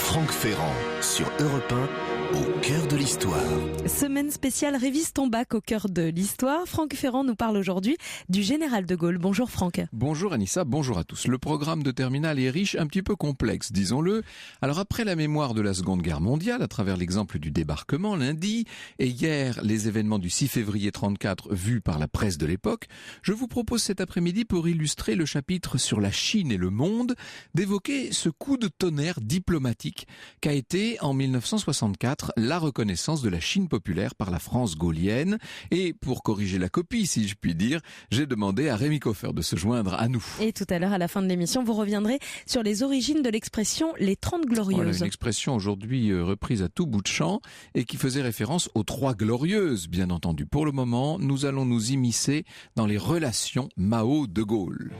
Franck Ferrand sur Europe 1, au cœur de l'histoire. Semaine spéciale Révise ton bac au cœur de l'histoire. Franck Ferrand nous parle aujourd'hui du général de Gaulle. Bonjour Franck. Bonjour Anissa, bonjour à tous. Le programme de terminale est riche, un petit peu complexe, disons-le. Alors après la mémoire de la Seconde Guerre mondiale, à travers l'exemple du débarquement lundi, et hier les événements du 6 février 34 vus par la presse de l'époque, je vous propose cet après-midi, pour illustrer le chapitre sur la Chine et le monde, d'évoquer ce coup de tonnerre diplomatique qu'a été en 1964 la reconnaissance de la Chine populaire par la France gaulienne. Et pour corriger la copie, si je puis dire, j'ai demandé à Rémi Coffer de se joindre à nous. Et tout à l'heure, à la fin de l'émission, vous reviendrez sur les origines de l'expression « les 30 glorieuses ». Voilà, une expression aujourd'hui reprise à tout bout de champ et qui faisait référence aux 3 glorieuses, bien entendu. Pour le moment, nous allons nous immiscer dans les relations Mao-de Gaulle.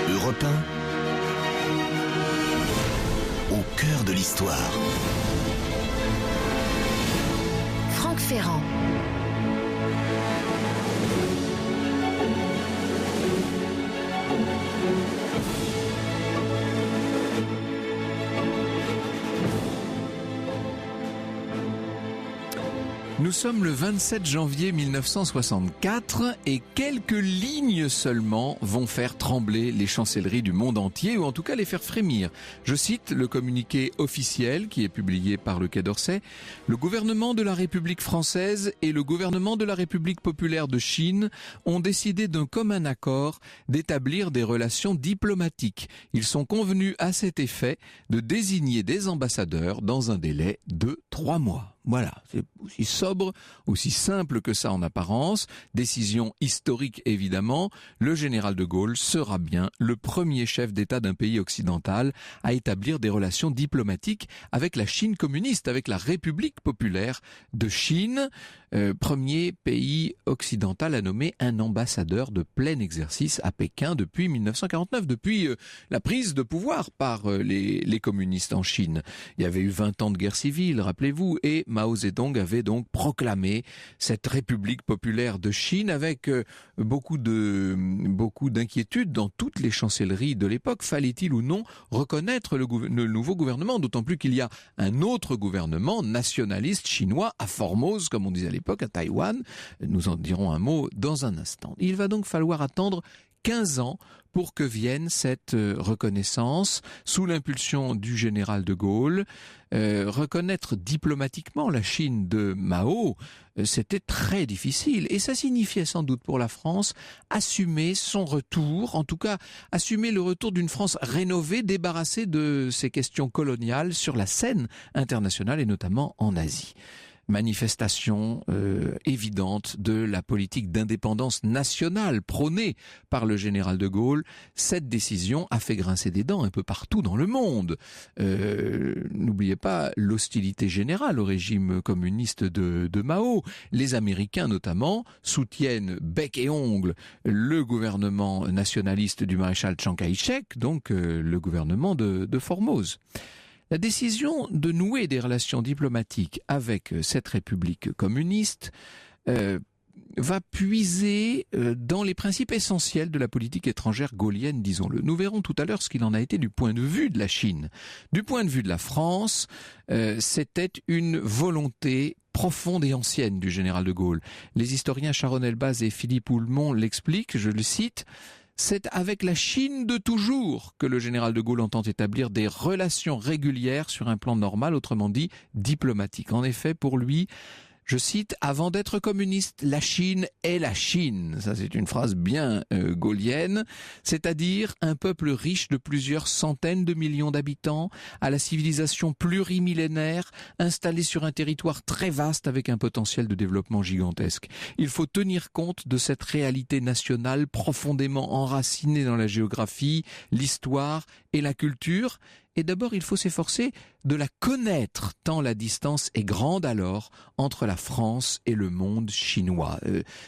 Europe 1, au cœur de l'histoire. Franck Ferrand. Nous sommes le 27 janvier 1964 et quelques lignes seulement vont faire trembler les chancelleries du monde entier, ou en tout cas les faire frémir. Je cite le communiqué officiel qui est publié par le Quai d'Orsay. Le gouvernement de la République française et le gouvernement de la République populaire de Chine ont décidé d'un commun accord d'établir des relations diplomatiques. Ils sont convenus à cet effet de désigner des ambassadeurs dans un délai de 3 mois. Voilà, c'est aussi sobre, aussi simple que ça en apparence. Décision historique évidemment. Le général de Gaulle sera bien le premier chef d'État d'un pays occidental à établir des relations diplomatiques avec la Chine communiste, avec la République populaire de Chine. Premier pays occidental à nommer un ambassadeur de plein exercice à Pékin depuis 1949, depuis la prise de pouvoir par les communistes en Chine. Il y avait eu 20 ans de guerre civile, rappelez-vous, et Mao Zedong avait donc proclamé cette République populaire de Chine avec beaucoup d'inquiétudes dans toutes les chancelleries de l'époque. Fallait-il ou non reconnaître le nouveau gouvernement, d'autant plus qu'il y a un autre gouvernement nationaliste chinois à Formose, comme on disait à l'époque, à Taïwan. Nous en dirons un mot dans un instant. Il va donc falloir attendre 15 ans pour que vienne cette reconnaissance sous l'impulsion du général de Gaulle. Reconnaître diplomatiquement la Chine de Mao, c'était très difficile. Et ça signifiait sans doute pour la France assumer son retour, en tout cas assumer le retour d'une France rénovée, débarrassée de ces questions coloniales sur la scène internationale et notamment en Asie. Manifestation évidente de la politique d'indépendance nationale prônée par le général de Gaulle. Cette décision a fait grincer des dents un peu partout dans le monde. N'oubliez pas l'hostilité générale au régime communiste de Mao. Les Américains notamment soutiennent bec et ongle le gouvernement nationaliste du maréchal Chiang Kai-shek, donc le gouvernement de Formose. La décision de nouer des relations diplomatiques avec cette république communiste va puiser dans les principes essentiels de la politique étrangère gaulienne, disons-le. Nous verrons tout à l'heure ce qu'il en a été du point de vue de la Chine. Du point de vue de la France, c'était une volonté profonde et ancienne du général de Gaulle. Les historiens Sharon Elbaz et Philippe Houlmont l'expliquent, je le cite: c'est avec la Chine de toujours que le général de Gaulle entend établir des relations régulières sur un plan normal, autrement dit diplomatique. En effet, pour lui, je cite, « Avant d'être communiste, la Chine est la Chine ». Ça, c'est une phrase bien gaulienne, c'est-à-dire un peuple riche de plusieurs centaines de millions d'habitants, à la civilisation plurimillénaire, installé sur un territoire très vaste avec un potentiel de développement gigantesque. Il faut tenir compte de cette réalité nationale profondément enracinée dans la géographie, l'histoire Et la culture, et d'abord il faut s'efforcer de la connaître, tant la distance est grande alors entre la France et le monde chinois.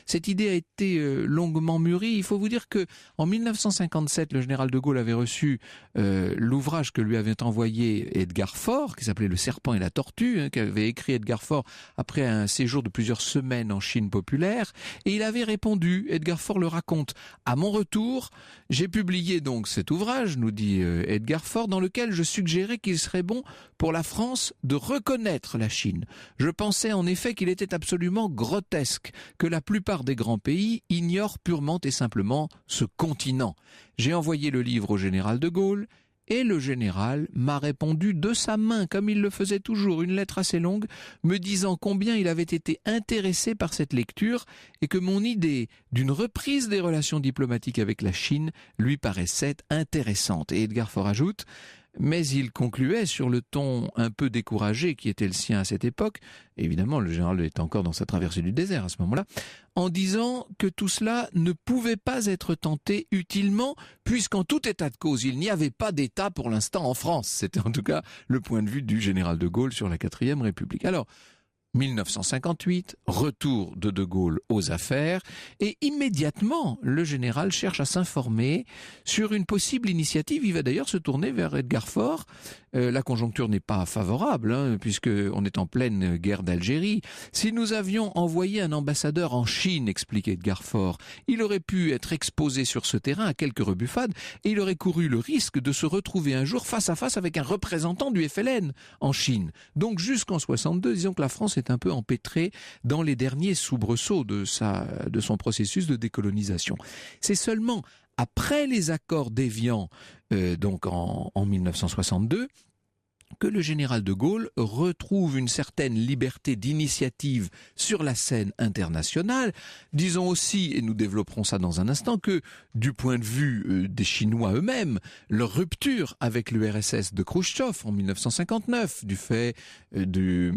Cette idée a été longuement mûrie. Il faut vous dire que en 1957, le général de Gaulle avait reçu l'ouvrage que lui avait envoyé Edgar Faure, qui s'appelait Le Serpent et la Tortue, qu'avait écrit Edgar Faure après un séjour de plusieurs semaines en Chine populaire, et il avait répondu, Edgar Faure le raconte, à mon retour, j'ai publié donc cet ouvrage, nous dit Edgar Faure, dans lequel je suggérais qu'il serait bon pour la France de reconnaître la Chine. Je pensais en effet qu'il était absolument grotesque que la plupart des grands pays ignorent purement et simplement ce continent. J'ai envoyé le livre au général de Gaulle et le général m'a répondu de sa main, comme il le faisait toujours, une lettre assez longue, me disant combien il avait été intéressé par cette lecture et que mon idée d'une reprise des relations diplomatiques avec la Chine lui paraissait intéressante. Et Edgar Faure ajoute: mais il concluait sur le ton un peu découragé qui était le sien à cette époque, évidemment le général était encore dans sa traversée du désert à ce moment-là, en disant que tout cela ne pouvait pas être tenté utilement, puisqu'en tout état de cause, il n'y avait pas d'État pour l'instant en France. C'était en tout cas le point de vue du général de Gaulle sur la 4e République. Alors, 1958, retour de Gaulle aux affaires, et immédiatement, le général cherche à s'informer sur une possible initiative. Il va d'ailleurs se tourner vers Edgar Faure. La conjoncture n'est pas favorable, puisqu'on est en pleine guerre d'Algérie. Si nous avions envoyé un ambassadeur en Chine, explique Edgar Faure, il aurait pu être exposé sur ce terrain à quelques rebuffades, et il aurait couru le risque de se retrouver un jour face à face avec un représentant du FLN en Chine. Donc jusqu'en 62, disons que la France est un peu empêtrée dans les derniers soubresauts de son processus de décolonisation. C'est seulement après les accords d'Évian, donc en 1962, que le général de Gaulle retrouve une certaine liberté d'initiative sur la scène internationale. Disons aussi, et nous développerons ça dans un instant, que du point de vue des Chinois eux-mêmes, leur rupture avec l'URSS de Khrouchtchev en 1959, du fait de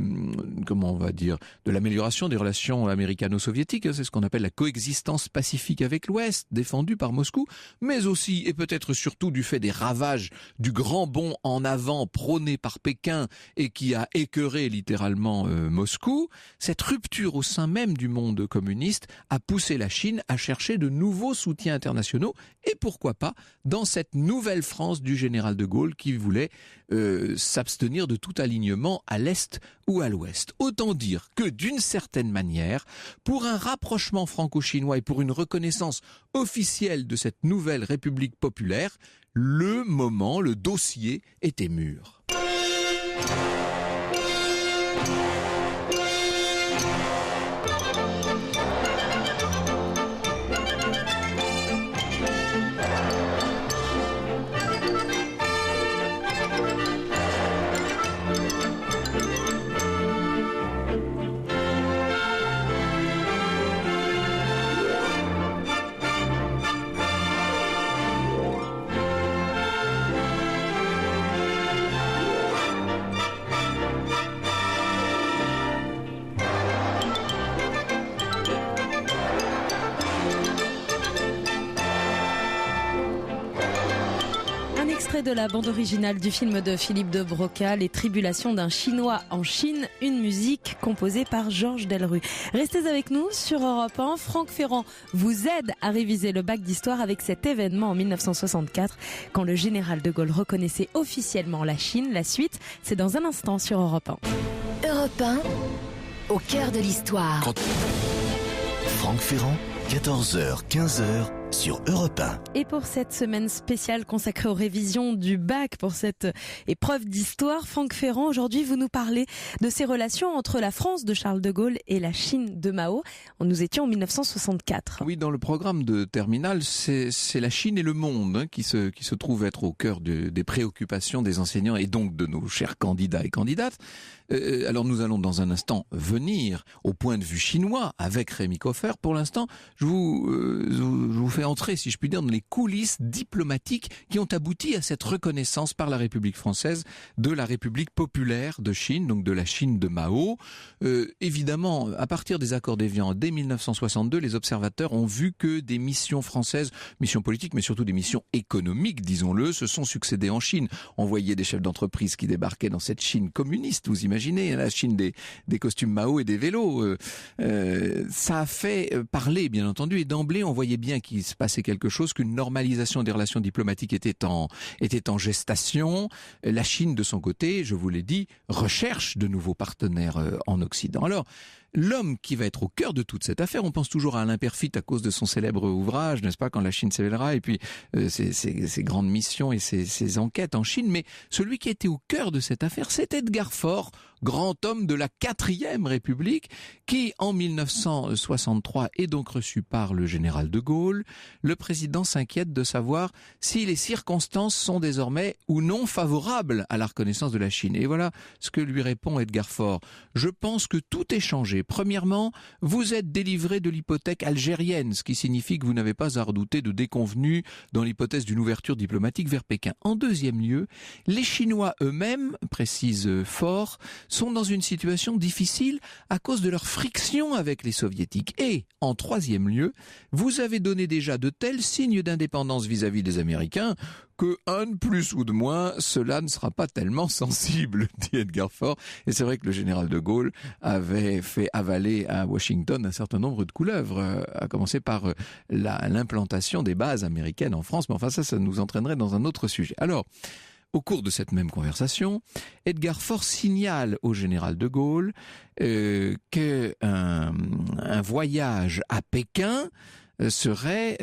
l'amélioration des relations américano-soviétiques, c'est ce qu'on appelle la coexistence pacifique avec l'Ouest, défendue par Moscou, mais aussi et peut-être surtout du fait des ravages du grand bond en avant prôné par Pékin et qui a écœuré littéralement Moscou, cette rupture au sein même du monde communiste a poussé la Chine à chercher de nouveaux soutiens internationaux et pourquoi pas dans cette nouvelle France du général de Gaulle qui voulait s'abstenir de tout alignement à l'Est ou à l'Ouest. Autant dire que d'une certaine manière, pour un rapprochement franco-chinois et pour une reconnaissance officielle de cette nouvelle République populaire, le moment, le dossier était mûr. De la bande originale du film de Philippe de Broca, Les Tribulations d'un Chinois en Chine, une musique composée par Georges Delru. Restez avec nous sur Europe 1. Franck Ferrand vous aide à réviser le bac d'histoire avec cet événement en 1964, quand le général de Gaulle reconnaissait officiellement la Chine. La suite, c'est dans un instant sur Europe 1. Europe 1, au cœur de l'histoire. Franck Ferrand, 14h, 15h. Sur Europe 1. Et pour cette semaine spéciale consacrée aux révisions du bac, pour cette épreuve d'histoire, Franck Ferrand, aujourd'hui vous nous parlez de ces relations entre la France de Charles de Gaulle et la Chine de Mao. Nous étions en 1964. Oui, dans le programme de terminale, c'est la Chine et le monde qui se trouvent être au cœur des préoccupations des enseignants et donc de nos chers candidats et candidates. Alors nous allons dans un instant venir au point de vue chinois avec Rémi Coffer. Pour l'instant, je vous fait entrer, si je puis dire, dans les coulisses diplomatiques qui ont abouti à cette reconnaissance par la République française de la République populaire de Chine, donc de la Chine de Mao. Évidemment, à partir des accords d'Évian, dès 1962, les observateurs ont vu que des missions françaises, missions politiques, mais surtout des missions économiques, disons-le, se sont succédées en Chine. On voyait des chefs d'entreprise qui débarquaient dans cette Chine communiste, vous imaginez, la Chine des costumes Mao et des vélos. Ça a fait parler, bien entendu, et d'emblée, on voyait bien qu'il se passait quelque chose, qu'une normalisation des relations diplomatiques était en gestation. La Chine, de son côté, je vous l'ai dit, recherche de nouveaux partenaires en Occident. Alors, l'homme qui va être au cœur de toute cette affaire, on pense toujours à Alain Perfit à cause de son célèbre ouvrage, n'est-ce pas, Quand la Chine s'éveillera, et puis ses grandes missions et ses enquêtes en Chine, mais celui qui était au cœur de cette affaire, c'est Edgar Faure, grand homme de la 4e République, qui en 1963 est donc reçu par le général de Gaulle. Le président s'inquiète de savoir si les circonstances sont désormais ou non favorables à la reconnaissance de la Chine. Et voilà ce que lui répond Edgar Faure. Je pense que tout est changé. Premièrement, vous êtes délivré de l'hypothèque algérienne, ce qui signifie que vous n'avez pas à redouter de déconvenues dans l'hypothèse d'une ouverture diplomatique vers Pékin. En deuxième lieu, les Chinois eux-mêmes, précise Faure, sont dans une situation difficile à cause de leur friction avec les soviétiques. Et, en troisième lieu, vous avez donné déjà de tels signes d'indépendance vis-à-vis des Américains que un de plus ou de moins, cela ne sera pas tellement sensible, dit Edgar Faure. Et c'est vrai que le général de Gaulle avait fait avaler à Washington un certain nombre de couleuvres, à commencer par l'implantation des bases américaines en France. Mais enfin, ça nous entraînerait dans un autre sujet. Alors, au cours de cette même conversation, Edgar Faure signale au général de Gaulle qu'un voyage à Pékin serait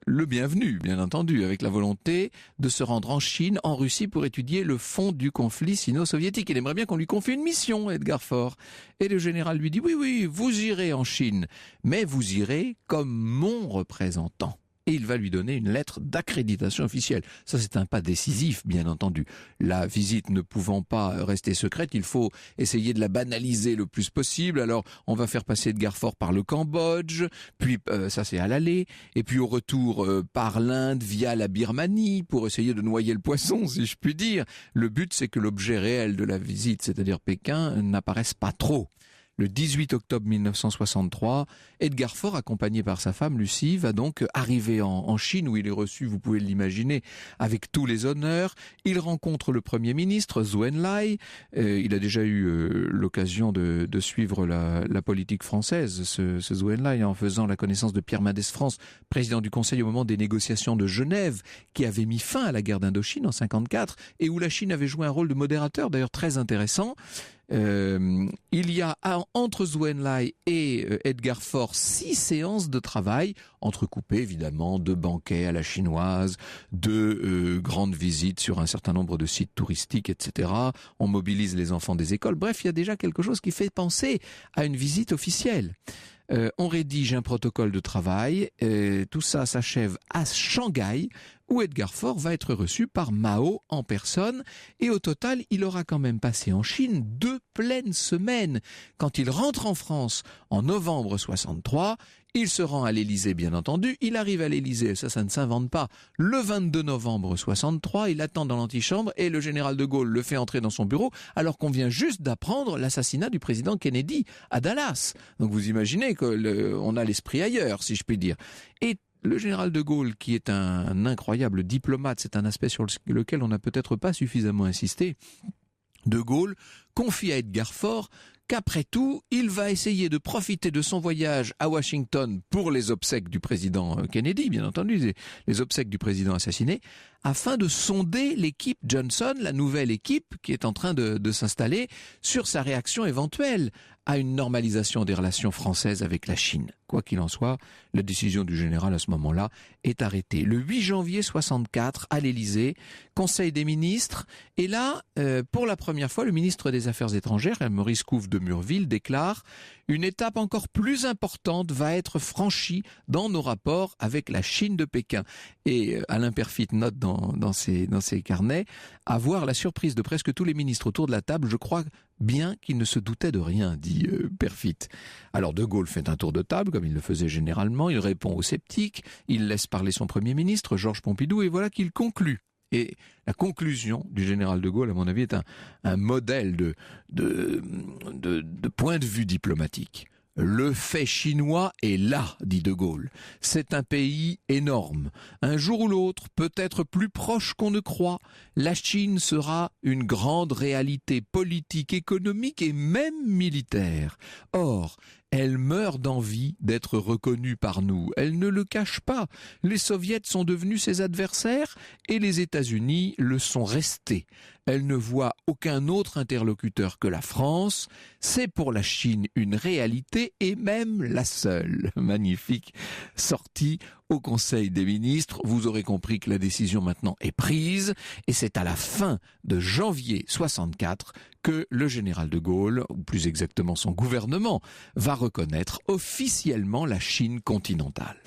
le bienvenu, bien entendu, avec la volonté de se rendre en Chine, en Russie, pour étudier le fond du conflit sino-soviétique. Il aimerait bien qu'on lui confie une mission, Edgar Faure. Et le général lui dit, oui, vous irez en Chine, mais vous irez comme mon représentant. Et il va lui donner une lettre d'accréditation officielle. Ça, c'est un pas décisif, bien entendu. La visite ne pouvant pas rester secrète, il faut essayer de la banaliser le plus possible. Alors, on va faire passer Edgar Faure par le Cambodge, puis ça c'est à l'aller, et puis au retour par l'Inde via la Birmanie, pour essayer de noyer le poisson, si je puis dire. Le but, c'est que l'objet réel de la visite, c'est-à-dire Pékin, n'apparaisse pas trop. Le 18 octobre 1963, Edgar Faure, accompagné par sa femme Lucie, va donc arriver en Chine, où il est reçu, vous pouvez l'imaginer, avec tous les honneurs. Il rencontre le Premier ministre, Zhou Enlai. Il a déjà eu l'occasion de suivre la politique française, ce Zhou Enlai, en faisant la connaissance de Pierre Mendès France, président du Conseil au moment des négociations de Genève, qui avait mis fin à la guerre d'Indochine en 1954, et où la Chine avait joué un rôle de modérateur, d'ailleurs très intéressant. Il y a entre Zhou Enlai et Edgar Faure 6 séances de travail, entrecoupées évidemment de banquets à la chinoise, de grandes visites sur un certain nombre de sites touristiques, etc. On mobilise les enfants des écoles. Bref, il y a déjà quelque chose qui fait penser à une visite officielle. On rédige un protocole de travail, tout ça s'achève à Shanghai, où Edgar Faure va être reçu par Mao en personne, et au total, il aura quand même passé en Chine 2 pleines semaines. Quand il rentre en France en novembre 63, il se rend à l'Élysée, bien entendu. Il arrive à l'Élysée, ça ne s'invente pas. Le 22 novembre 63, il attend dans l'antichambre et le général de Gaulle le fait entrer dans son bureau alors qu'on vient juste d'apprendre l'assassinat du président Kennedy à Dallas. Donc vous imaginez qu'on a l'esprit ailleurs, si je puis dire. Et le général de Gaulle, qui est un incroyable diplomate, c'est un aspect sur lequel on n'a peut-être pas suffisamment insisté, de Gaulle confie à Edgar Faure qu'après tout, il va essayer de profiter de son voyage à Washington pour les obsèques du président Kennedy, bien entendu, les obsèques du président assassiné, afin de sonder l'équipe Johnson, la nouvelle équipe qui est en train de s'installer, sur sa réaction éventuelle à une normalisation des relations françaises avec la Chine. Quoi qu'il en soit, la décision du général à ce moment-là est arrêtée. Le 8 janvier 64, à l'Élysée, Conseil des ministres, et là, pour la première fois, le ministre des Affaires étrangères, Maurice Couve de Murville, déclare « Une étape encore plus importante va être franchie dans nos rapports avec la Chine de Pékin ». Et Alain Perfit note dans dans ses carnets, à voir la surprise de presque tous les ministres autour de la table, je crois bien qu'il ne se doutait de rien, dit Perfit. Alors De Gaulle fait un tour de table, comme il le faisait généralement, il répond aux sceptiques, il laisse parler son Premier ministre, Georges Pompidou, et voilà qu'il conclut. Et la conclusion du général de Gaulle, à mon avis, est un modèle de point de vue diplomatique. Le fait chinois est là, dit De Gaulle. C'est un pays énorme. Un jour ou l'autre, peut-être plus proche qu'on ne croit, la Chine sera une grande réalité politique, économique et même militaire. Or, elle meurt d'envie d'être reconnue par nous. Elle ne le cache pas. Les soviets sont devenus ses adversaires et les États-Unis le sont restés. Elle ne voit aucun autre interlocuteur que la France. C'est pour la Chine une réalité et même la seule. Magnifique sortie au Conseil des ministres. Vous aurez compris que la décision maintenant est prise et c'est à la fin de janvier 64 que le général de Gaulle, ou plus exactement son gouvernement, va reconnaître officiellement la Chine continentale.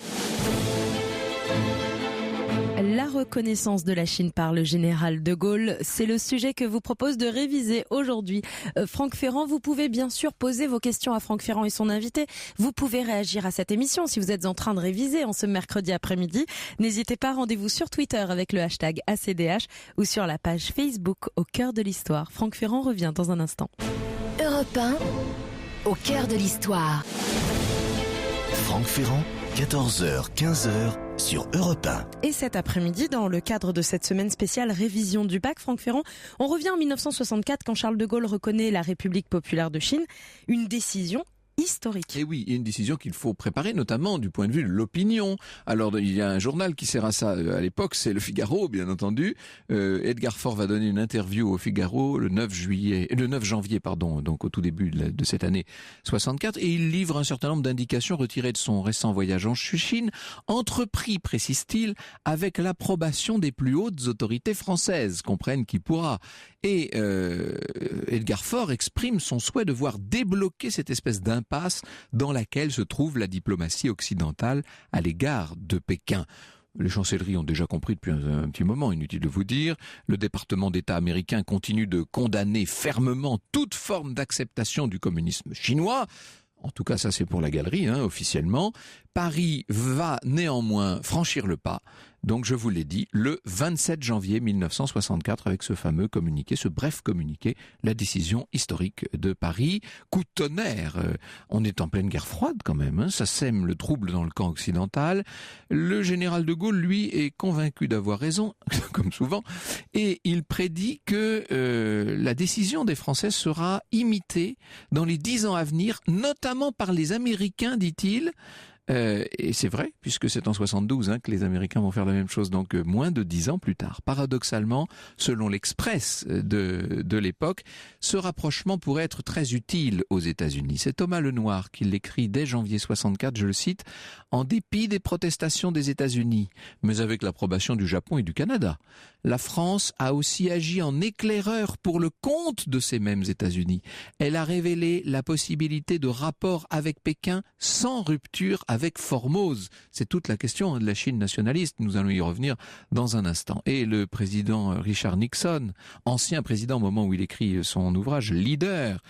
La reconnaissance de la Chine par le général de Gaulle, c'est le sujet que vous propose de réviser aujourd'hui Franck Ferrand. Vous pouvez bien sûr poser vos questions à Franck Ferrand et son invité. Vous pouvez réagir à cette émission si vous êtes en train de réviser en ce mercredi après-midi. N'hésitez pas, rendez-vous sur Twitter avec le hashtag ACDH ou sur la page Facebook Au cœur de l'histoire. Franck Ferrand revient dans un instant. Europe 1, au cœur de l'histoire. Franck Ferrand, 14h, 15h sur Europe 1. Et cet après-midi, dans le cadre de cette semaine spéciale révision du bac, Franck Ferrand, on revient en 1964 quand Charles de Gaulle reconnaît la République populaire de Chine. Une décision historique. Et oui, il y a une décision qu'il faut préparer, notamment du point de vue de l'opinion. Alors, il y a un journal qui sert à ça à l'époque, c'est Le Figaro, bien entendu. Edgar Faure va donner une interview au Figaro le 9 janvier, donc au tout début de cette année 64, et il livre un certain nombre d'indications retirées de son récent voyage en Chine, entrepris, précise-t-il, avec l'approbation des plus hautes autorités françaises, comprenne qui pourra. Et Edgar Faure exprime son souhait de voir débloquer cette espèce d'impasse dans laquelle se trouve la diplomatie occidentale à l'égard de Pékin. Les chancelleries ont déjà compris depuis un petit moment, inutile de vous dire. Le département d'État américain continue de condamner fermement toute forme d'acceptation du communisme chinois. En tout cas, ça c'est pour la galerie, officiellement. Paris va néanmoins franchir le pas. Donc je vous l'ai dit, le 27 janvier 1964, avec ce fameux communiqué, ce bref communiqué, la décision historique de Paris. Coup de tonnerre, on est en pleine guerre froide quand même, ça sème le trouble dans le camp occidental. Le général de Gaulle, lui, est convaincu d'avoir raison, comme souvent, et il prédit que la décision des Français sera imitée dans les 10 ans à venir, notamment par les Américains, dit-il. Et c'est vrai, puisque c'est en 72 que les Américains vont faire la même chose, donc moins de 10 ans plus tard. Paradoxalement, selon l'Express de l'époque, ce rapprochement pourrait être très utile aux États-Unis. C'est Thomas Lenoir qui l'écrit dès janvier 64, je le cite, « En dépit des protestations des États-Unis, mais avec l'approbation du Japon et du Canada, la France a aussi agi en éclaireur pour le compte de ces mêmes États-Unis. Elle a révélé la possibilité de rapports avec Pékin sans rupture avec Formose. » C'est toute la question de la Chine nationaliste. Nous allons y revenir dans un instant. Et le président Richard Nixon, ancien président au moment où il écrit son ouvrage Leader,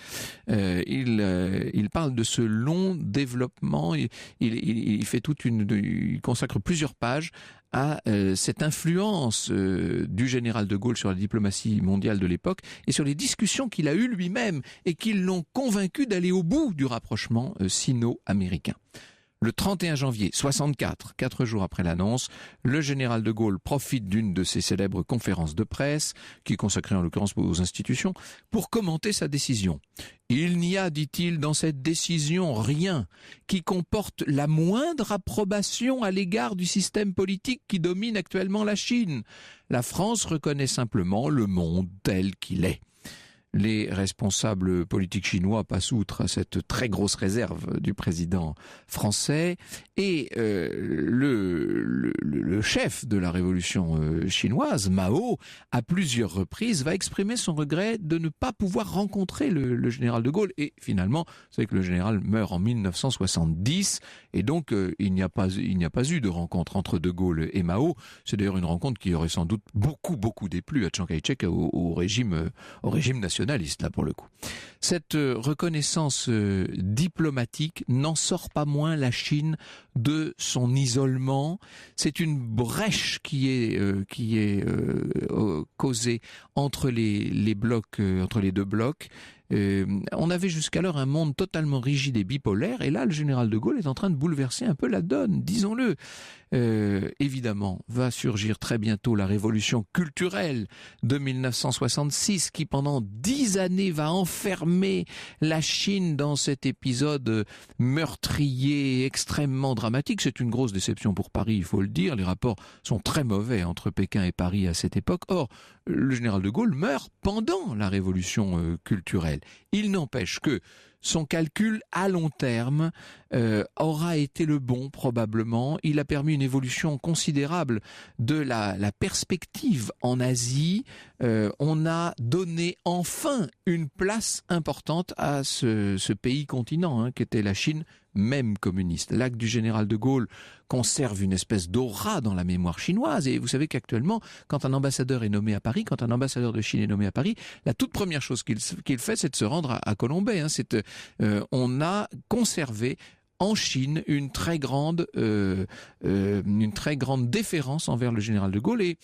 il parle de ce long développement. Il fait il consacre plusieurs pages à cette influence du général de Gaulle sur la diplomatie mondiale de l'époque et sur les discussions qu'il a eues lui-même et qui l'ont convaincu d'aller au bout du rapprochement sino-américain. Le 31 janvier 64, 4 jours après l'annonce, le général de Gaulle profite d'une de ses célèbres conférences de presse, qui est consacrée en l'occurrence aux institutions, pour commenter sa décision. Il n'y a, dit-il, dans cette décision rien qui comporte la moindre approbation à l'égard du système politique qui domine actuellement la Chine. La France reconnaît simplement le monde tel qu'il est. Les responsables politiques chinois passent outre à cette très grosse réserve du président français et le le chef de la révolution chinoise, Mao, à plusieurs reprises, va exprimer son regret de ne pas pouvoir rencontrer le général de Gaulle. Et finalement, vous savez que le général meurt en 1970, et donc il n'y a pas eu de rencontre entre de Gaulle et Mao. C'est d'ailleurs une rencontre qui aurait sans doute beaucoup déplu à Chiang Kai-shek, au régime nationaliste, là pour le coup. Cette reconnaissance diplomatique n'en sort pas moins la Chine de son isolement. C'est une brèche qui est causée entre les blocs, entre les deux blocs. On avait jusqu'alors un monde totalement rigide et bipolaire, et là le général de Gaulle est en train de bouleverser un peu la donne, disons-le. Évidemment, va surgir très bientôt la révolution culturelle de 1966 qui pendant 10 années va enfermer la Chine dans cet épisode meurtrier extrêmement dramatique. C'est une grosse déception pour Paris, il faut le dire. Les rapports sont très mauvais entre Pékin et Paris à cette époque. Or, le général de Gaulle meurt pendant la révolution culturelle. Il n'empêche que son calcul à long terme aura été le bon, probablement. Il a permis une évolution considérable de la perspective en Asie. On a donné enfin une place importante à ce pays-continent, qu'était la Chine, même communiste. L'acte du général de Gaulle conserve une espèce d'aura dans la mémoire chinoise. Et vous savez qu'actuellement, quand un ambassadeur est nommé à Paris, quand un ambassadeur de Chine est nommé à Paris, la toute première chose qu'il fait, c'est de se rendre à Colombey. On a conservé en Chine une très grande déférence envers le général de Gaulle. Et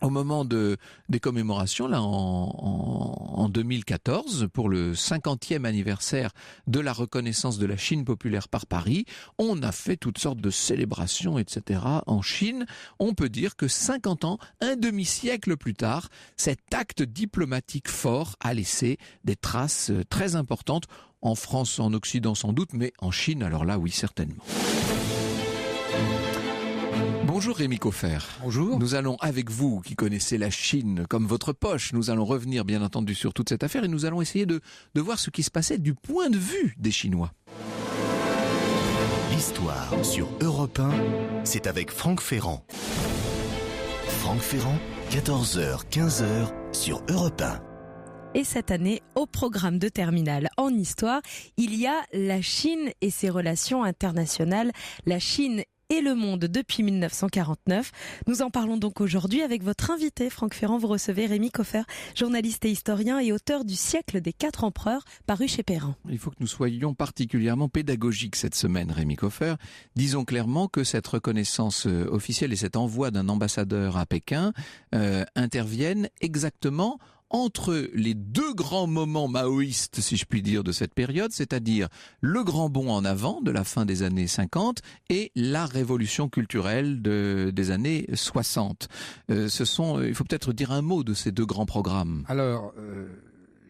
au moment des commémorations, là, en 2014, pour le 50e anniversaire de la reconnaissance de la Chine populaire par Paris, on a fait toutes sortes de célébrations, etc. en Chine. On peut dire que 50 ans, un demi-siècle plus tard, cet acte diplomatique fort a laissé des traces très importantes, en France, en Occident sans doute, mais en Chine, alors là, oui, certainement. Bonjour Rémi Coffer. Bonjour. Nous allons, avec vous qui connaissez la Chine comme votre poche, nous allons revenir bien entendu sur toute cette affaire et nous allons essayer de voir ce qui se passait du point de vue des Chinois. L'histoire sur Europe 1, c'est avec Franck Ferrand. Franck Ferrand, 14h, 15h sur Europe 1. Et cette année, au programme de terminale en histoire, il y a la Chine et ses relations internationales. La Chine et le monde depuis 1949. Nous en parlons donc aujourd'hui avec votre invité, Franck Ferrand. Vous recevez Rémi Coffer, journaliste et historien et auteur du siècle des 4 empereurs, paru chez Perrin. Il faut que nous soyons particulièrement pédagogiques cette semaine, Rémi Coffer. Disons clairement que cette reconnaissance officielle et cet envoi d'un ambassadeur à Pékin interviennent exactement entre les deux grands moments maoïstes, si je puis dire, de cette période, c'est-à-dire le grand bond en avant de la fin des années 50 et la révolution culturelle des années 60. Il faut peut-être dire un mot de ces deux grands programmes. Alors,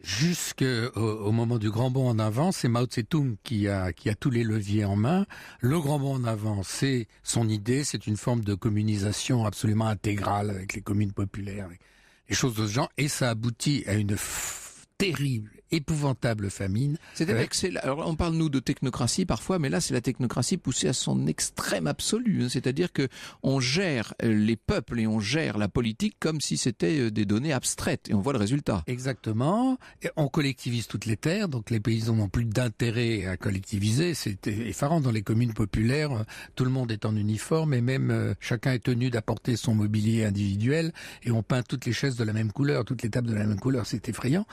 jusqu'au moment du grand bond en avant, c'est Mao Tse-tung qui a tous les leviers en main. Le grand bond en avant, c'est son idée, c'est une forme de communisation absolument intégrale avec les communes populaires, les choses de ce genre, et ça aboutit à une terrible, épouvantable famine. C'est-à-dire que alors on parle nous de technocratie parfois, mais là c'est la technocratie poussée à son extrême absolu. C'est-à-dire que on gère les peuples et on gère la politique comme si c'était des données abstraites, et on voit le résultat. Exactement. Et on collectivise toutes les terres, donc les paysans n'ont plus d'intérêt à collectiviser. C'est effarant dans les communes populaires. Tout le monde est en uniforme et même chacun est tenu d'apporter son mobilier individuel et on peint toutes les chaises de la même couleur, toutes les tables de la même couleur. C'est effrayant.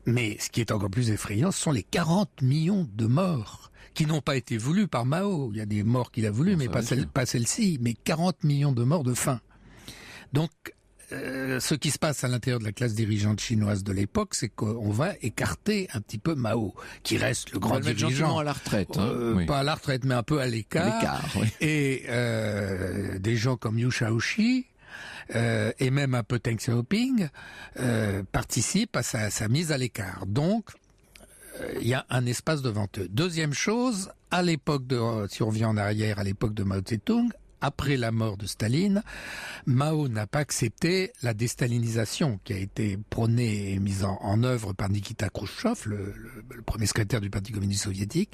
Mais ce qui est encore plus effrayant, ce sont les 40 millions de morts qui n'ont pas été voulus par Mao. Il y a des morts qu'il a voulu, mais pas celle-ci. Mais 40 millions de morts de faim. Donc, ce qui se passe à l'intérieur de la classe dirigeante chinoise de l'époque, c'est qu'on va écarter un petit peu Mao, qui reste le grand dirigeant. Gentiment à la retraite. Oui. Pas à la retraite, mais un peu à l'écart. Oui. Et des gens comme Liu Shaoqi, et même un peu Deng Xiaoping participent à sa mise à l'écart. Donc, il y a un espace devant eux. Deuxième chose, à l'époque si on revient en arrière, à l'époque de Mao Tse-tung, après la mort de Staline, Mao n'a pas accepté la déstalinisation qui a été prônée et mise en œuvre par Nikita Khrouchtchev, le premier secrétaire du Parti communiste soviétique,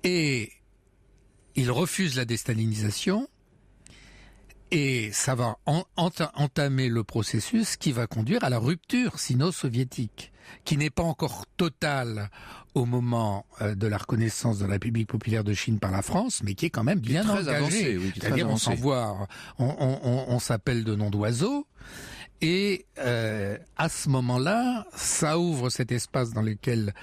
et il refuse la déstalinisation. Et ça va entamer le processus qui va conduire à la rupture sino-soviétique, qui n'est pas encore totale au moment de la reconnaissance de la République populaire de Chine par la France, mais qui est quand même bien engagée. Avancé, oui, c'est-à-dire on s'envoie, on s'appelle de noms d'oiseaux. Et à ce moment-là, ça ouvre cet espace dans lequel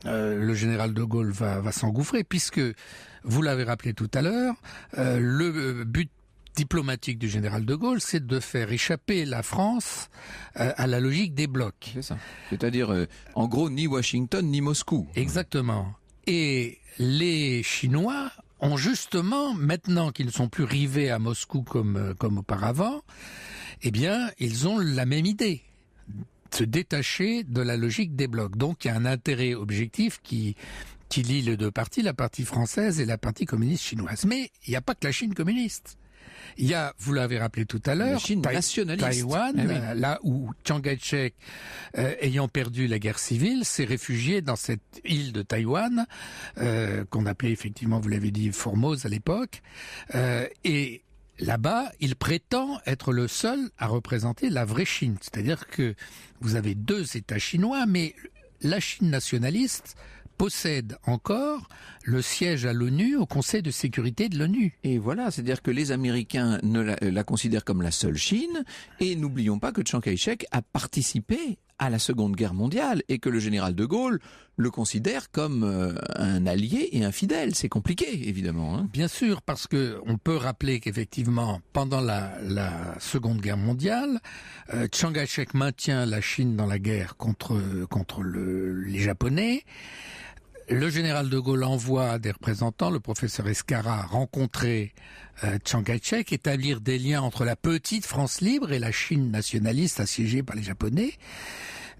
le général de Gaulle va s'engouffrer, puisque, vous l'avez rappelé tout à l'heure, le but diplomatique du général de Gaulle, c'est de faire échapper la France à la logique des blocs. C'est ça. C'est-à-dire, en gros, ni Washington ni Moscou. Exactement. Et les Chinois ont justement, maintenant qu'ils ne sont plus rivés à Moscou comme auparavant, eh bien, ils ont la même idée, se détacher de la logique des blocs. Donc, il y a un intérêt objectif qui lie les deux parties, la partie française et la partie communiste chinoise. Mais il n'y a pas que la Chine communiste. Il y a, vous l'avez rappelé tout à l'heure, Taïwan, là où Chiang Kai-shek, ayant perdu la guerre civile, s'est réfugié dans cette île de Taïwan, qu'on appelait effectivement, vous l'avez dit, Formose à l'époque, et là-bas, il prétend être le seul à représenter la vraie Chine. C'est-à-dire que vous avez deux États chinois, mais la Chine nationaliste possède encore le siège à l'ONU, au Conseil de sécurité de l'ONU. Et voilà, c'est-à-dire que les Américains la considèrent comme la seule Chine, et n'oublions pas que Chiang Kai-shek a participé à la Seconde Guerre mondiale, et que le général de Gaulle le considère comme un allié et un fidèle. C'est compliqué, évidemment. Hein. Bien sûr, parce que on peut rappeler qu'effectivement, pendant la Seconde Guerre mondiale, Chiang Kai-shek maintient la Chine dans la guerre contre les Japonais. Le général de Gaulle envoie des représentants, le professeur Escara, rencontrer Chiang Kai-shek, établir des liens entre la petite France libre et la Chine nationaliste assiégée par les Japonais.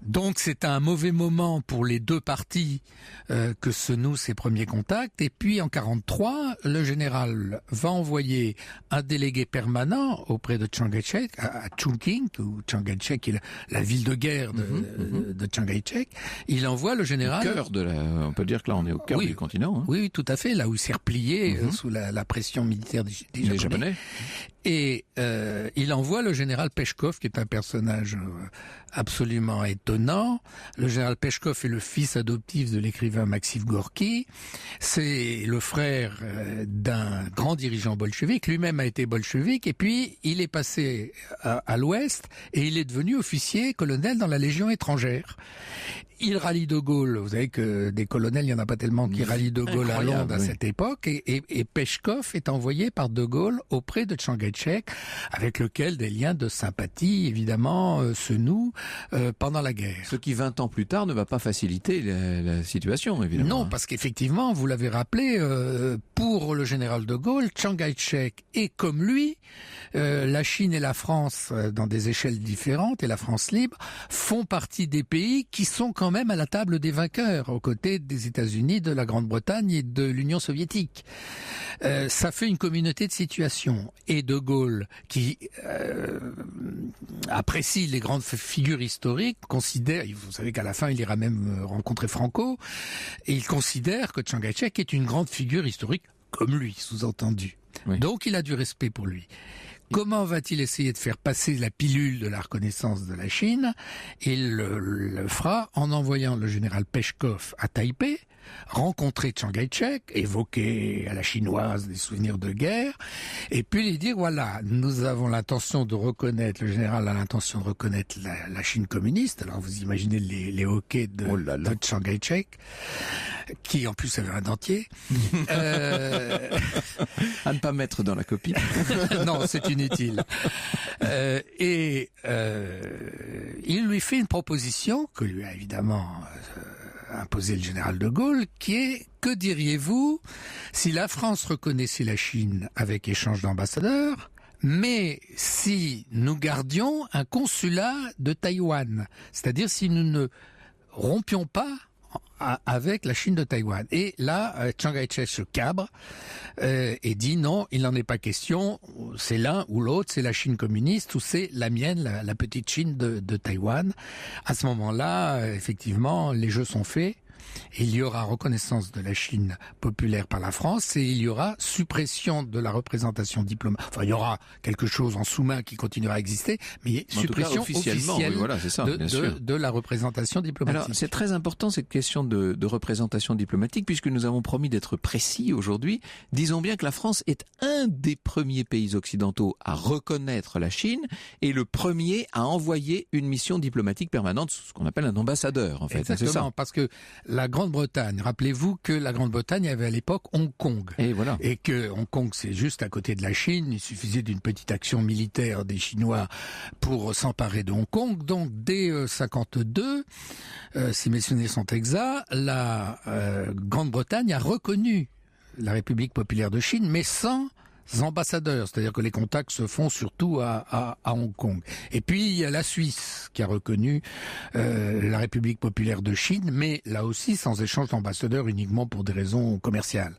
Donc c'est un mauvais moment pour les deux parties que se nouent ces premiers contacts. Et puis en 1943, le général va envoyer un délégué permanent auprès de Chiang Kai-shek à Chongqing, où Chiang Kai-shek est la ville de guerre de Chiang Kai-shek. Il envoie le général... on peut dire que là on est au cœur du continent. Hein. Oui, tout à fait, là où il s'est replié sous la pression militaire des Japonais. Et il envoie le général Peshkov, qui est un personnage absolument étonnant. Le général Peshkov est le fils adoptif de l'écrivain Maxime Gorky. C'est le frère d'un grand dirigeant bolchevique. Lui-même a été bolchevique. Et puis, il est passé à l'Ouest et il est devenu officier colonel dans la Légion étrangère. Il rallie de Gaulle. Vous savez que des colonels, il n'y en a pas tellement qui rallient de Gaulle à Londres à cette époque. Et Peshkov est envoyé par de Gaulle auprès de Chiang Kai-shek, avec lequel des liens de sympathie, évidemment, se nouent pendant la guerre. Ce qui, 20 ans plus tard, ne va pas faciliter la situation, évidemment. Non, parce qu'effectivement, vous l'avez rappelé, pour le général de Gaulle, Chiang Kai-shek est comme lui, la Chine et la France, dans des échelles différentes, et la France libre, font partie des pays qui sont quand même à la table des vainqueurs, aux côtés des États-Unis, de la Grande-Bretagne et de l'Union soviétique. Ça fait une communauté de situation. Et de Gaulle, qui apprécie les grandes figures historiques, considère, vous savez qu'à la fin il ira même rencontrer Franco, et il considère que Chiang Kai-shek est une grande figure historique, comme lui, sous-entendu. Oui. Donc il a du respect pour lui. Comment va-t-il essayer de faire passer la pilule de la reconnaissance de la Chine? Il le fera en envoyant le général Peshkov à Taipei, rencontrer Chiang Kai-shek, évoquer à la chinoise des souvenirs de guerre, et puis lui dire, voilà, nous avons l'intention de reconnaître, le général a l'intention de reconnaître la Chine communiste. Alors vous imaginez les hoquets de Chiang Kai-shek, qui en plus avait un dentier. À ne pas mettre dans la copie. Non, c'est inutile. Il lui fait une proposition que lui a évidemment imposé le général de Gaulle, qui est, que diriez-vous si la France reconnaissait la Chine avec échange d'ambassadeurs, mais si nous gardions un consulat de Taïwan, c'est-à-dire si nous ne rompions pas avec la Chine de Taïwan. Et là, Chiang Kai-shek se cabre et dit non, il n'en est pas question, c'est l'un ou l'autre, c'est la Chine communiste ou c'est la mienne, la petite Chine de Taïwan. À ce moment-là, effectivement, les jeux sont faits. il y aura reconnaissance de la Chine populaire par la France et il y aura suppression de la représentation diplomatique. Enfin, il y aura quelque chose en sous-main qui continuera à exister, mais suppression officielle oui, voilà, c'est ça, de la représentation diplomatique. Alors, c'est très important cette question de représentation diplomatique, puisque nous avons promis d'être précis aujourd'hui. Disons bien que la France est un des premiers pays occidentaux à reconnaître la Chine et le premier à envoyer une mission diplomatique permanente, ce qu'on appelle un ambassadeur, en fait. Exactement, c'est ça. Parce que la Grande-Bretagne, rappelez-vous que la Grande-Bretagne avait à l'époque Hong Kong. Et voilà. Et que Hong Kong, c'est juste à côté de la Chine. Il suffisait d'une petite action militaire des Chinois pour s'emparer de Hong Kong. Donc, dès 52, si mes souvenirs sont exacts, la Grande-Bretagne a reconnu la République populaire de Chine, mais sans ambassadeurs, c'est-à-dire que les contacts se font surtout à Hong Kong. Et puis il y a la Suisse qui a reconnu la République populaire de Chine, mais là aussi sans échange d'ambassadeurs, uniquement pour des raisons commerciales.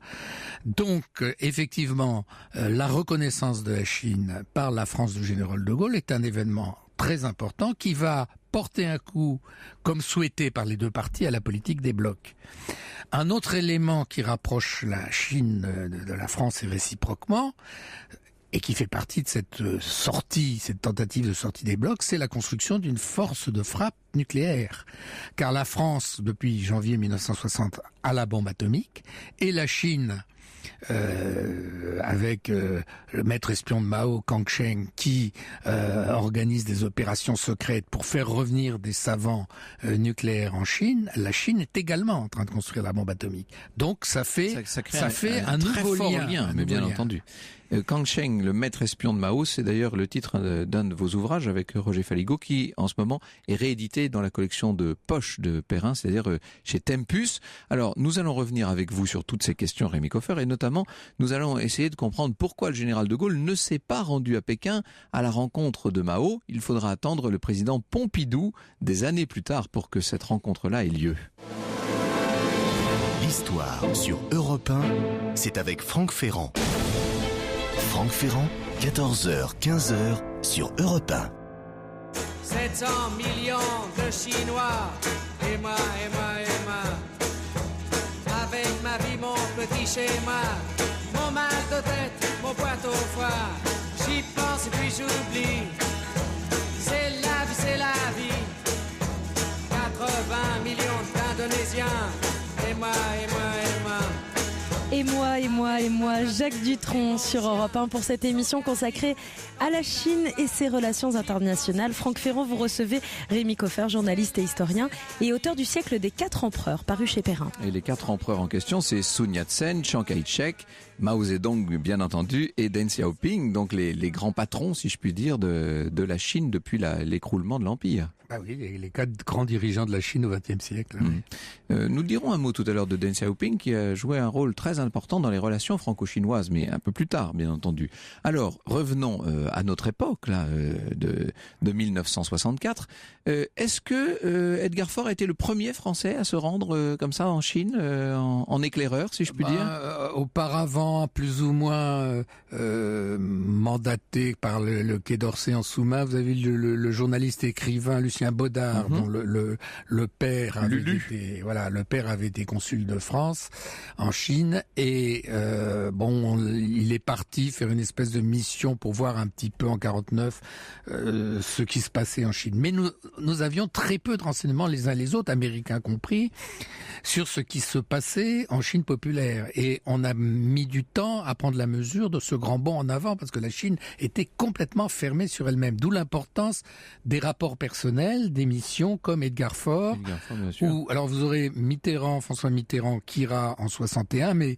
Donc effectivement, la reconnaissance de la Chine par la France du général de Gaulle est un événement très important qui va porter un coup, comme souhaité par les deux parties, à la politique des blocs. Un autre élément qui rapproche la Chine de la France et réciproquement, et qui fait partie de cette tentative de sortie des blocs, c'est la construction d'une force de frappe nucléaire. Car la France, depuis janvier 1960, a la bombe atomique, et la Chine, avec le maître espion de Mao, Kang Sheng, qui organise des opérations secrètes pour faire revenir des savants nucléaires en Chine, la Chine est également en train de construire la bombe atomique. Donc ça fait un très nouveau fort lien, mais bien entendu. Kang Sheng, le maître espion de Mao, c'est d'ailleurs le titre d'un de vos ouvrages avec Roger Faligot, qui en ce moment est réédité dans la collection de poche de Perrin, c'est-à-dire chez Tempus. Alors nous allons revenir avec vous sur toutes ces questions, Rémi Koffer, et notamment nous allons essayer de comprendre pourquoi le général de Gaulle ne s'est pas rendu à Pékin à la rencontre de Mao. Il faudra attendre le président Pompidou des années plus tard pour que cette rencontre-là ait lieu. L'histoire sur Europe 1, c'est avec Franck Ferrand. Franck Ferrand, 14h, 15h sur Europe 1. 700 millions de Chinois, et moi, avec ma vie, mon petit schéma, mon mal de tête, mon boîte au foie, j'y pense et puis j'oublie, c'est la vie, 80 millions d'Indonésiens, et moi. Et moi, Jacques Dutronc sur Europe 1 pour cette émission consacrée à la Chine et ses relations internationales. Franck Ferrand, vous recevez Rémi Koffer, journaliste et historien et auteur du siècle des 4 empereurs, paru chez Perrin. Et les 4 empereurs en question, c'est Sun Yat-sen, Chiang Kai-shek, Mao Zedong bien entendu et Deng Xiaoping, donc les grands patrons, si je puis dire, de la Chine depuis l'écroulement de l'Empire. Ah oui, les 4 grands dirigeants de la Chine au XXe siècle. Nous dirons un mot tout à l'heure de Deng Xiaoping qui a joué un rôle très important dans les relations franco-chinoises, mais un peu plus tard, bien entendu. Alors, revenons à notre époque, là, de 1964. Est-ce que Edgar Faure a été le premier Français à se rendre comme ça en Chine, en éclaireur, si je puis dire? Auparavant, plus ou moins mandaté par le Quai d'Orsay en sous-main, vous avez le journaliste écrivain Lucien Baudard, dont le père avait été consul de France en Chine, et il est parti faire une espèce de mission pour voir un petit peu en 49 ce qui se passait en Chine. Mais nous avions très peu de renseignements les uns les autres, américains compris, sur ce qui se passait en Chine populaire. Et on a mis du temps à prendre la mesure de ce grand bond en avant, parce que la Chine était complètement fermée sur elle-même. D'où l'importance des rapports personnels, des missions comme Edgar Faure, bien sûr. alors vous aurez François Mitterrand qui ira en 61, mais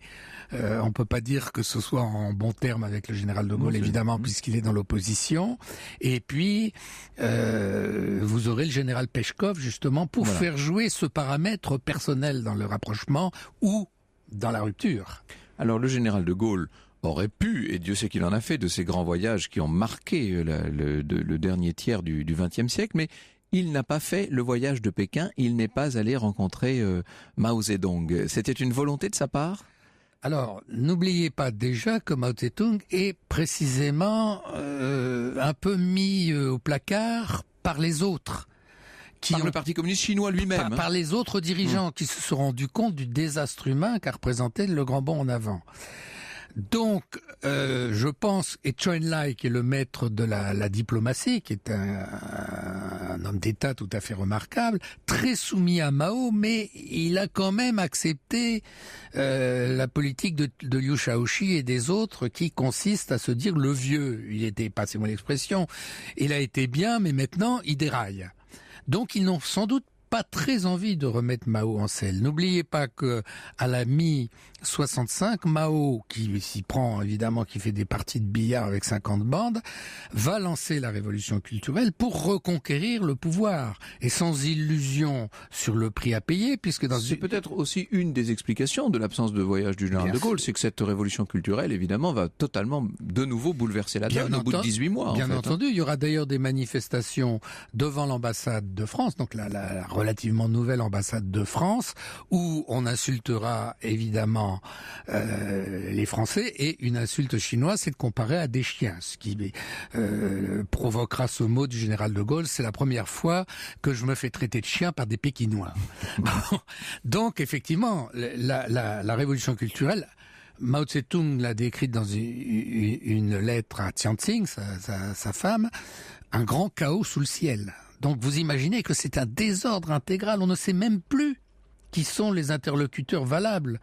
on peut pas dire que ce soit en bon terme avec le général de Gaulle, évidemment, puisqu'il est dans l'opposition. Et puis vous aurez le général Pechkov, justement, pour faire jouer ce paramètre personnel dans le rapprochement ou dans la rupture. Alors le général de Gaulle aurait pu, et Dieu sait qu'il en a fait, de ces grands voyages qui ont marqué le dernier tiers du XXe siècle, mais il n'a pas fait le voyage de Pékin, il n'est pas allé rencontrer Mao Zedong. C'était une volonté de sa part ? Alors, n'oubliez pas déjà que Mao Tse-tung est précisément un peu mis au placard par les autres. Par le Parti communiste chinois lui-même. Par les autres dirigeants qui se sont rendus compte du désastre humain qu'a représenté le grand bond en avant. Donc, je pense, et Chou En-lai, qui est le maître de la diplomatie, qui est un homme d'État tout à fait remarquable, très soumis à Mao, mais il a quand même accepté la politique de Liu Shaoqi et des autres, qui consiste à se dire le vieux. Il était, passez-moi l'expression, il a été bien, mais maintenant il déraille. Donc, ils n'ont sans doute pas très envie de remettre Mao en selle. N'oubliez pas que à la mi-65, Mao, qui s'y prend évidemment, qui fait des parties de billard avec 50 bandes, va lancer la révolution culturelle pour reconquérir le pouvoir. Et sans illusion sur le prix à payer, puisque c'est peut-être aussi une des explications de l'absence de voyage du général de Gaulle, c'est que cette révolution culturelle, évidemment, va totalement de nouveau bouleverser la donne au bout de 18 mois. Bien entendu, il y aura d'ailleurs des manifestations devant l'ambassade de France, donc la relativement nouvelle ambassade de France, où on insultera évidemment les Français, et une insulte chinoise, c'est de comparer à des chiens, ce qui provoquera ce mot du général de Gaulle: c'est la première fois que je me fais traiter de chien par des Pékinois. Donc effectivement, la révolution culturelle, Mao Tse-tung l'a décrite dans une lettre à Tianqing, sa femme, un grand chaos sous le ciel. Donc vous imaginez que c'est un désordre intégral, on ne sait même plus qui sont les interlocuteurs valables,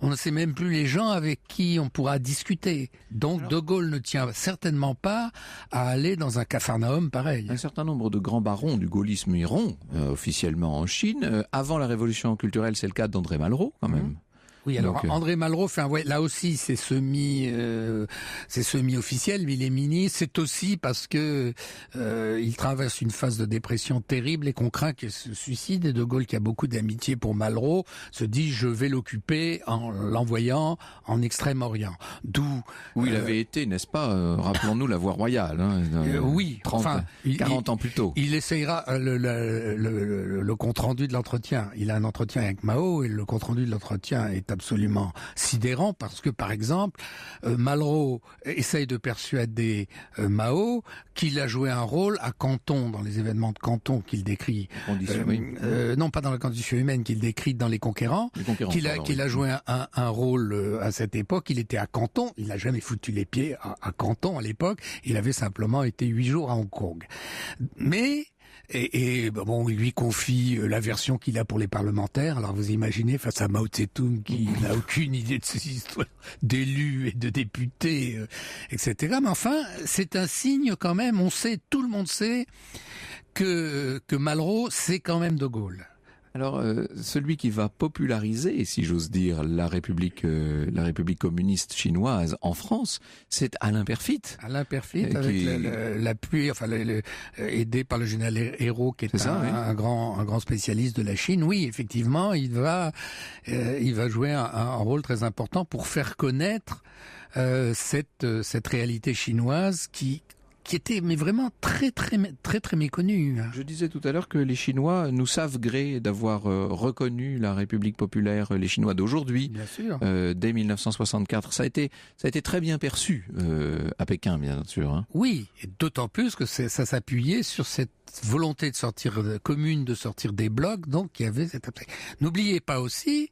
on ne sait même plus les gens avec qui on pourra discuter. Donc De Gaulle ne tient certainement pas à aller dans un capharnaüm pareil. Un certain nombre de grands barons du gaullisme iront officiellement en Chine. Avant la révolution culturelle, c'est le cas d'André Malraux quand même. Oui, alors André Malraux fait un voyage. Là aussi, c'est semi-officiel, mais il est ministre. C'est aussi parce que il traverse une phase de dépression terrible et qu'on craint qu'il se suicide. Et De Gaulle, qui a beaucoup d'amitié pour Malraux, se dit: je vais l'occuper en l'envoyant en Extrême-Orient. D'où où il avait été, n'est-ce pas, rappelons-nous la voie royale. Oui, 40 ans plus tôt. Il essayera le compte rendu de l'entretien. Il a un entretien avec Mao et le compte rendu de l'entretien est absolument sidérant, parce que, par exemple, Malraux essaye de persuader Mao qu'il a joué un rôle à Canton, dans les événements de Canton qu'il décrit. Non, pas dans la condition humaine, qu'il décrit dans Les Conquérants. Qu'il a joué un rôle à cette époque. Il était à Canton, il n'a jamais foutu les pieds à Canton à l'époque, il avait simplement été 8 jours à Hong Kong. Mais bon, il lui confie la version qu'il a pour les parlementaires. Alors vous imaginez, face à Mao Tse-tung, qui n'a aucune idée de ces histoires d'élus et de députés, etc. Mais enfin, c'est un signe quand même. Tout le monde sait que Malraux, c'est quand même De Gaulle. Alors, celui qui va populariser, si j'ose dire, la République communiste chinoise en France, c'est Alain Peyrefitte. Alain Peyrefitte, avec l'appui, aidé par le général Hérault, qui est un grand spécialiste de la Chine. Oui, effectivement, il va jouer un rôle très important pour faire connaître cette réalité chinoise qui était mais vraiment très méconnu. Je disais tout à l'heure que les Chinois nous savent gré d'avoir reconnu la République populaire, les Chinois d'aujourd'hui, dès 1964. Ça a été très bien perçu à Pékin, bien sûr. Oui, et d'autant plus que ça s'appuyait sur cette volonté de sortir des blocs, donc il y avait cette... N'oubliez pas aussi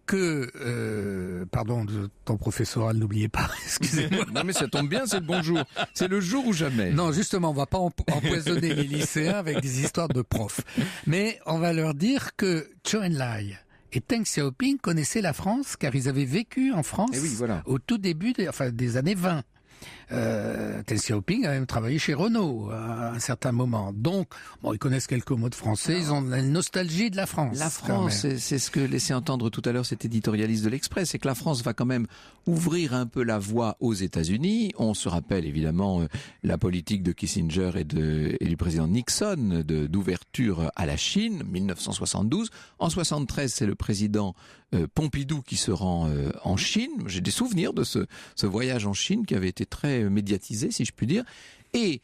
que, pardon, ton professoral, n'oubliez pas, excusez-moi. Non mais ça tombe bien, c'est le bonjour. C'est le jour ou jamais. Non, justement, on va pas empoisonner les lycéens avec des histoires de profs. Mais on va leur dire que Chou En-lai et Deng Xiaoping connaissaient la France, car ils avaient vécu en France au tout début des années 20. Deng Xiaoping a même travaillé chez Renault à un certain moment. Donc, bon, ils connaissent quelques mots de français, ils ont la nostalgie de la France. La France, c'est ce que laissait entendre tout à l'heure cet éditorialiste de l'Express, c'est que la France va quand même ouvrir un peu la voie aux États-Unis. On se rappelle évidemment la politique de Kissinger et du président Nixon d'ouverture à la Chine, 1972. En 73, c'est le président Pompidou qui se rend en Chine. J'ai des souvenirs de ce voyage en Chine qui avait été très médiatisé, si je puis dire. Et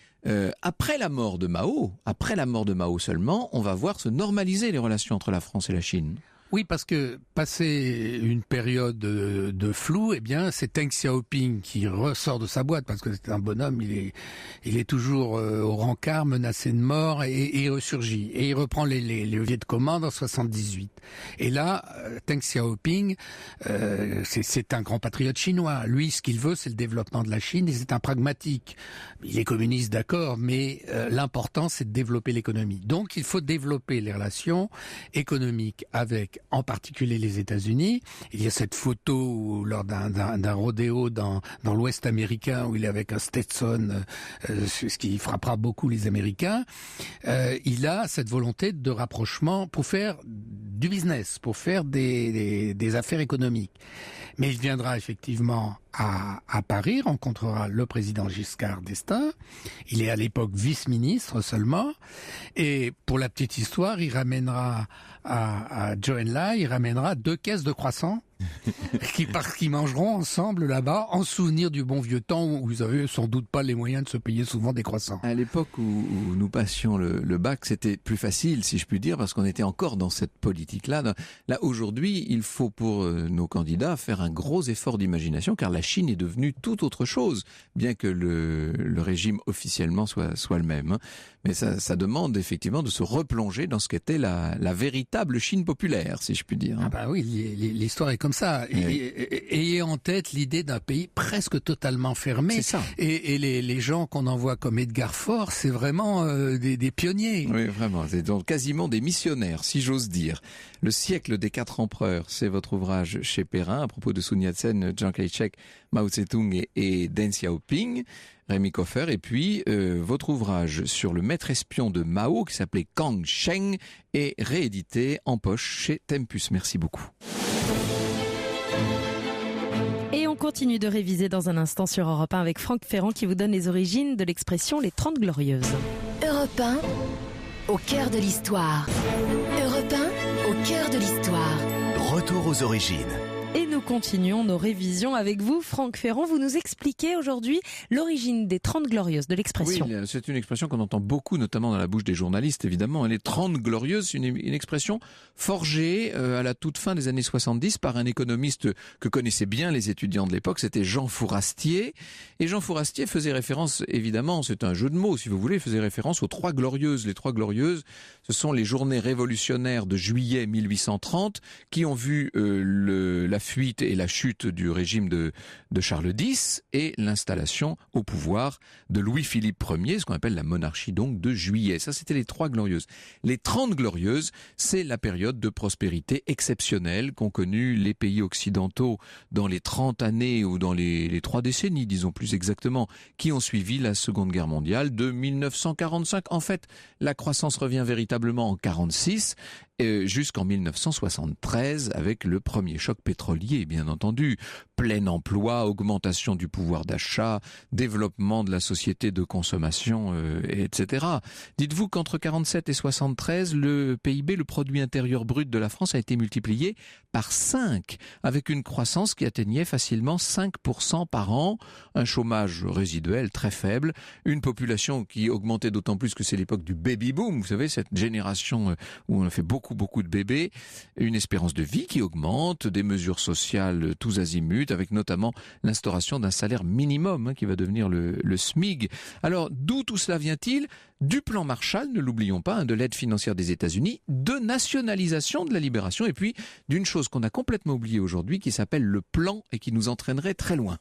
après la mort de Mao seulement, on va voir se normaliser les relations entre la France et la Chine. Oui, parce que passé une période de flou, eh bien, c'est Deng Xiaoping qui ressort de sa boîte, parce que c'est un bonhomme, il est toujours au rencard, menacé de mort, et il ressurgit. Et il reprend les leviers de commande en 78. Et là, Deng Xiaoping, c'est un grand patriote chinois. Lui, ce qu'il veut, c'est le développement de la Chine, et c'est un pragmatique. Il est communiste, d'accord, mais l'important, c'est de développer l'économie. Donc, il faut développer les relations économiques avec en particulier les États-Unis. Il y a cette photo où, lors d'un rodéo dans l'Ouest américain où il est avec un Stetson, ce qui frappera beaucoup les Américains. Il a cette volonté de rapprochement pour faire du business, pour faire des affaires économiques. Mais il viendra effectivement à Paris, rencontrera le président Giscard d'Estaing. Il est à l'époque vice-ministre seulement. Et pour la petite histoire, il ramènera à Zhou Enlai, il ramènera 2 caisses de croissants qui mangeront ensemble là-bas en souvenir du bon vieux temps où vous avez sans doute pas les moyens de se payer souvent des croissants. À l'époque où nous passions le bac, c'était plus facile, si je puis dire, parce qu'on était encore dans cette politique-là. Là, aujourd'hui, il faut pour nos candidats faire un gros effort d'imagination, car la Chine est devenue tout autre chose, bien que le régime officiellement soit le même. Mais ça demande effectivement de se replonger dans ce qu'était la véritable Chine populaire, si je puis dire. Ah bah oui, l'histoire est comme ça. Oui. Ayez en tête l'idée d'un pays presque totalement fermé. C'est ça. Et les gens qu'on envoie comme Edgar Faure, c'est vraiment des pionniers. Oui, vraiment. C'est donc quasiment des missionnaires, si j'ose dire. Le siècle des 4 empereurs, c'est votre ouvrage chez Perrin à propos de Sun Yat-sen, Chiang Kai-shek, Mao Tse-tung et Deng Xiaoping. Rémi Koffer, et puis votre ouvrage sur le maître espion de Mao qui s'appelait Kang Sheng est réédité en poche chez Tempus. Merci beaucoup. Et on continue de réviser dans un instant sur Europe 1 avec Franck Ferrand qui vous donne les origines de l'expression les 30 glorieuses. Europe 1, au cœur de l'histoire. Europe 1, au cœur de l'histoire. Retour aux origines. Et nous continuons nos révisions avec vous, Franck Ferrand. Vous nous expliquez aujourd'hui l'origine des 30 glorieuses, de l'expression. Oui, c'est une expression qu'on entend beaucoup, notamment dans la bouche des journalistes, évidemment. Les 30 glorieuses, c'est une expression forgée à la toute fin des années 70 par un économiste que connaissaient bien les étudiants de l'époque, c'était Jean Fourastier. Et Jean Fourastier faisait référence, évidemment, c'est un jeu de mots, si vous voulez, faisait référence aux 3 glorieuses. Les 3 glorieuses, ce sont les journées révolutionnaires de juillet 1830 qui ont vu la fuite et la chute du régime de Charles X et l'installation au pouvoir de Louis-Philippe Ier, ce qu'on appelle la monarchie donc de juillet. Ça, c'était les 3 glorieuses. Les 30 glorieuses, c'est la période de prospérité exceptionnelle qu'ont connue les pays occidentaux dans les 30 années ou dans les 3 décennies, disons plus exactement, qui ont suivi la Seconde Guerre mondiale de 1945. En fait, la croissance revient véritablement en 46 jusqu'en 1973 avec le premier choc pétrolier, bien entendu. Plein emploi, augmentation du pouvoir d'achat, développement de la société de consommation, etc. Dites-vous qu'entre 47 et 73, le PIB, le produit intérieur brut de la France, a été multiplié par 5, avec une croissance qui atteignait facilement 5% par an, un chômage résiduel très faible, une population qui augmentait d'autant plus que c'est l'époque du baby-boom, vous savez, cette génération où on a fait beaucoup de bébés, une espérance de vie qui augmente, des mesures sociales tous azimuts, avec notamment l'instauration d'un salaire minimum qui va devenir le SMIC. Alors, d'où tout cela vient-il ? Du plan Marshall, ne l'oublions pas, de l'aide financière des États-Unis, de nationalisation de la libération, et puis d'une chose qu'on a complètement oubliée aujourd'hui, qui s'appelle le plan et qui nous entraînerait très loin.